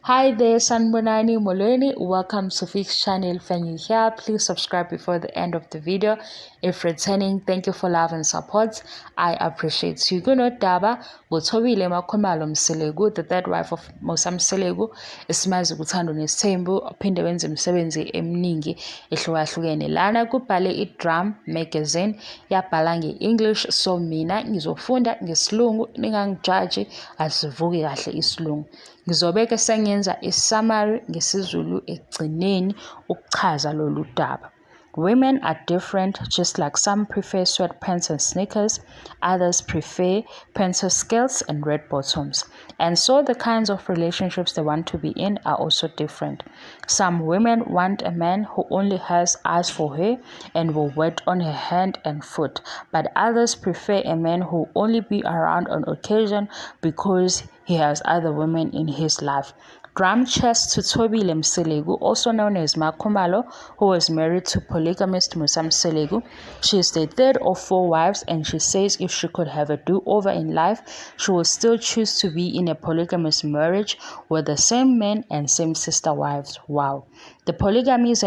Hi there, Sanbonani Molweni. Welcome to Fix channel. If you're here, please subscribe before the end of the video. If returning, thank you for love and support. I appreciate you. Daba, Thobile Makhumalo Mseleku, the third wife of Mseleku, isimazi Uthando Nesthembu, uphinde wenze imisebenzi eminingi ehlukahlukene. Lana kubhale i-Drum magazine yabhala nge-English, so mina ngizofunda ngesilungu, ningangijaji asivuki kahle isilungu. Ngizobeke sengenza isummary ngesizulu ekugcineni ukuchaza lolu daba. Women are different, just like some prefer sweatpants and sneakers, others prefer pencil skirts and red bottoms. And so the kinds of relationships they want to be in are also different. Some women want a man who only has eyes for her and will wait on her hand and foot, but others prefer a man who only be around on occasion because he has other women in his life. Drum chest to Thobile Mseleku, also known as Makhumalo, who was married to polygamist Musa Mseleku. She is the third of 4 wives, and she says if she could have a do-over in life, she would still choose to be in a polygamous marriage with the same men and same sister wives. Wow. The polygamy is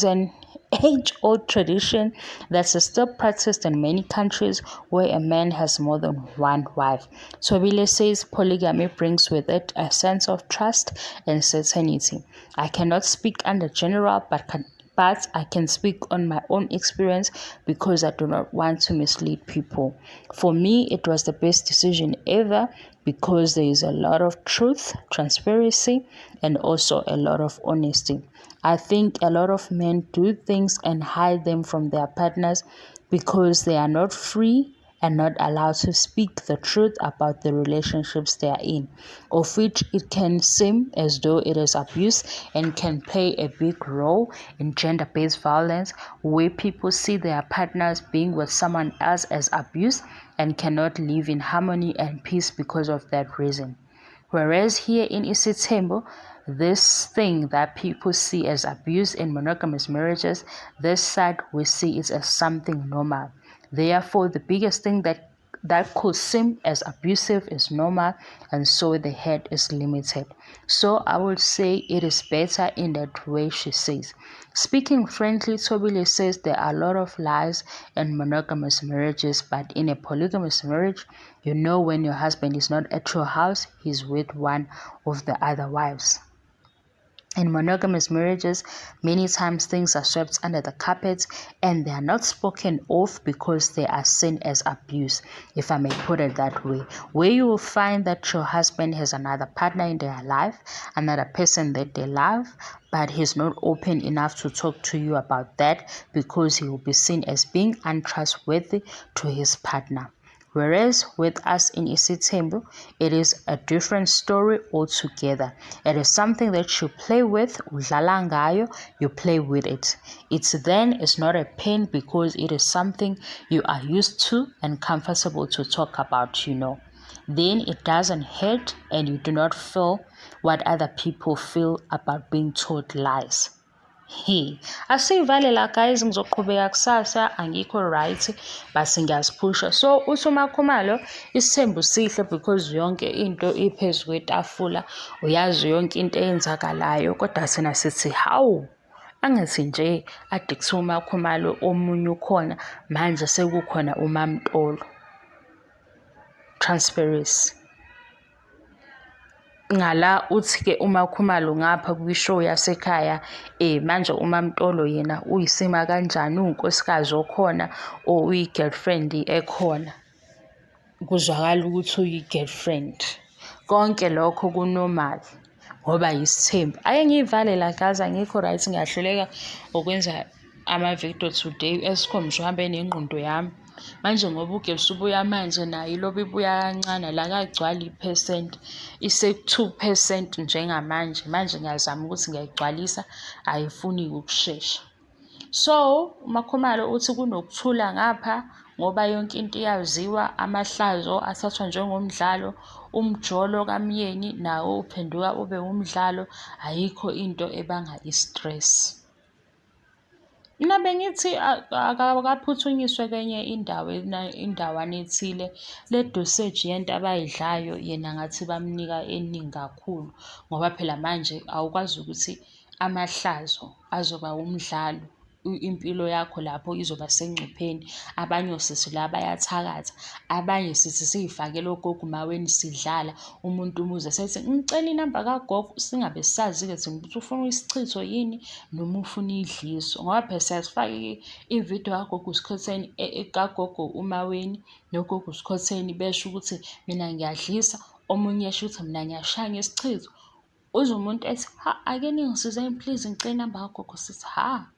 an age-old tradition that is still practiced in many countries where a man has more than one wife. Thobile says polygamy brings with it a sense of trust and certainty. I cannot speak under general, but I can speak on my own experience because I do not want to mislead people. For me, it was the best decision ever because there is a lot of truth, transparency, and also a lot of honesty. I think a lot of men do things and hide them from their partners because they are not free and not allowed to speak the truth about the relationships they are in, of which it can seem as though it is abuse and can play a big role in gender-based violence, where people see their partners being with someone else as abuse and cannot live in harmony and peace because of that reason. Whereas here in Nes'thembu, this thing that people see as abuse in monogamous marriages, this side we see it as something normal. Therefore, the biggest thing that could seem as abusive is normal, and so the head is limited. So I would say it is better in that way, she says. Speaking frankly, Thobile says there are a lot of lies in monogamous marriages, but in a polygamous marriage, you know when your husband is not at your house, he's with one of the other wives. In monogamous marriages, many times things are swept under the carpet and they are not spoken of because they are seen as abuse, if I may put it that way. Where you will find that your husband has another partner in their life, another person that they love, but he's not open enough to talk to you about that because he will be seen as being untrustworthy to his partner. Whereas with us in Nes'thembu, it is a different story altogether. It is something that you play with, udlala ngayo, you play with it. It's not a pain because it is something you are used to and comfortable to talk about, you know. Then it doesn't hurt and you do not feel what other people feel about being told lies. Asiyivalela guys, ngizoqhubeka kusasa, angikho right but ngiyaziphusha. So uthi uMakhumalo isithembu sihle because yonke into iphezu kwetafula, uyazi yonke into eyenzakalayo, kodwa thina sithi hawu, angithi nje ade kuthiwa uMakhumalo omunye ukhona, manje sekukhona uMamtolo. Transparency. Ngala uthi-ke uMakhumalo ngapha kwishow yasekhaya, manje uMamtolo yena uyisima kanjani, unkosikazi okhona or uyi-girlfriend ekhona, kuzwakala ukuthi uyi-girlfriend. Konke lokho kunormal ngoba yisithembu. Ake ngiyivalela gaza, ngikho right, ngiyahluleka ukwenza ama-video today esikhombisha uhambe nengqondo yami. Manje ngoba ugesi ubuya manje nayo ilobe ibuya kancane la kagcwala i-percent, ise-2% njengamanje. Manje ngiyazama ukuthi ngiyayigcwalisa, ayifuni ukushesha. So uMakhumalo uthi kunokuthula ngapha ngoba yonke into iyaziwa, amahlazo athathwa njengomdlalo, umjolo kamyeni nawo uphenduka ube umdlalo, ayikho into ebanga i-stress. Mina bengithi akaphuthunyiswe kwenye indawana ethile. Le doseji yento abayidlayo yena ngathi bamnika eningi kakhulu, ngoba phela manje awukwazi ukuthi amahlazo azoba umdlalo. Impilo yakho lapho izoba sengcupheni. Abanye osithi la bayathakatha, abanye sithi siy'fakele ogogo umaweni sidlala, umuntu umuze sethi ngicela inamba kagogo, singabe sazi-ke thina ukuthi ufuna isichitho yini noma ufuna idliso. Ngoba phela siyazifaka ividiyo kagogo uSkhotheni kagogo umaweni nogogo uSkhotheni besho ukuthi mina ngiyadlisa, omunye esho ukuthi mina ngiyashaya ngesichitho. Uzwe umuntu ethi, ha, ake ningisizeni please ngicela inamba kagogo. Sithi, ha,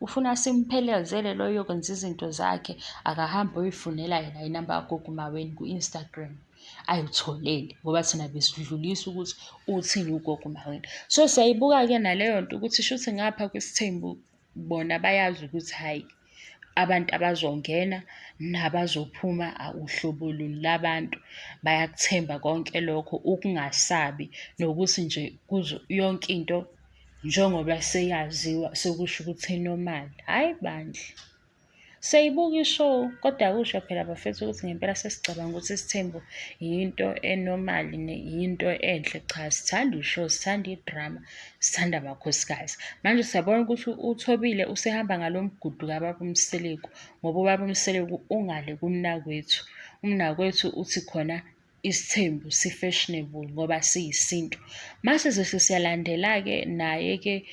ufuna simphelezele lo yokwenza izinto zakhe, akahambe oyifunela yena inamba kagogo umaweni ku-Instagram ayitholele, ngoba thina besidlulisa ukuthi uthini ugogo umaweni. So siyayibuka-ke naleyo nto ukuthi shuthi ngapha kwesithembu bona bayazi ukuthi hhayi, abantu abazongena nabazophuma uhlobo luni labantu. Bayakuthemba konke lokho, ukungasabi nokuthi nje yonke into njengoba seyaziwa sekusho ukuthi inormal. Hhayi bandla, siyayibuka i-show, kodwa akusho phela bafethu ukuthi ngempela sesicabanga ukuthi isithembu yinto enormal, yinto enhle. Cha, sithanda i-show, sithanda i-drama, sithanda amakhosikazi. Manje siyabona ukuthi uThobile usehamba ngalo mgudu kaBaba Mseleku, ngoba uBaba Mseleku ungale kumnakwethu. Umnakwethu uthi khona isithembu si-fashionable ngoba siyisintu. Mase siyalandela-ke naye-ke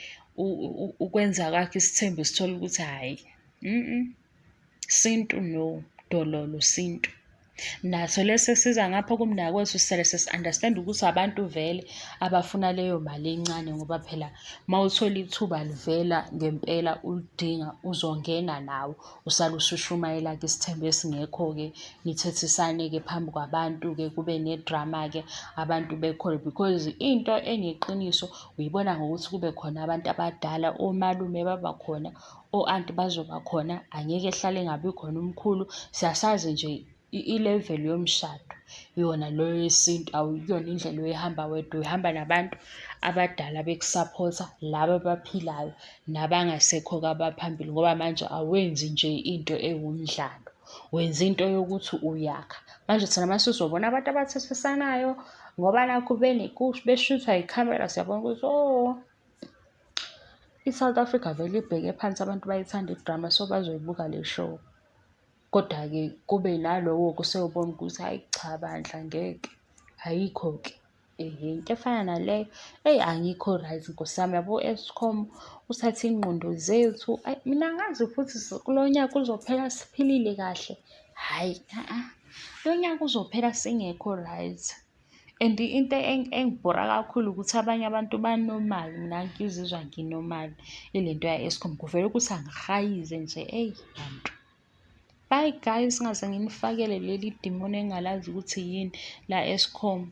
ukwenza kwakhe isithembu sithole ukuthi hhayi, sintu no, dololo sintu. Naso lesi esiza ngapha kumnakwethu sisale sesi-understand-a ukuthi abantu vele abafuna leyo mali encane, ngoba phela uma uthola ithuba livela ngempela ulidinga uzongena nawe, usale ushushumayela-ke isithembu esingekho-ke, nithethisane-ke phambi kwabantu-ke, kube ne-drama-ke abantu bekhona. Because into engeqiniso uyibona ngokuthi kube khona abantu abadala, omalume babakhona, o-anti bazoba khona, angeke ehlale engabi khona umkhulu. Siyasazi nje i-level yomshado yona lo yesintu awuyona indlela oyihamba wedwa, uyihamba nabantu abadala bekusaphotha, laba abaphilayo nabangasekho-ke abaphambili, ngoba manje awenzi nje into ewumdlalo, wenza into yokuthi uyakha. Manje thina mase sizobona abantu abathethisanayo ngoba nakhu beshuthwa yikhamera, siyabona ukuthi i-South Africa vele ibheke phansi, abantu bayithanda i-drama, so bazoyibuka le show. Kodwa-ke kube nalowo-ke useyobona ukuthi hhayi cha bandla ngeke, ayikho-ke. Into efana naleyo, eyi angikho right Nkosi yami, yabo u-Eskom uthathe iy'ngqondo zethu. Ayi mina angazi futhi kulo nyaka uzophela siphilile kahle, hhayi lo nyaka uzophela singekho right. And into engibhora kakhulu ukuthi abanye abantu banormal, mina ngizizwa nginormal. Ilento ya-Eskom kuvele ukuthi angihayize nje, eyi bantu. Bye guys, ngaze nginifakele leli dimoni engingalazi ukuthi yini la Eskom.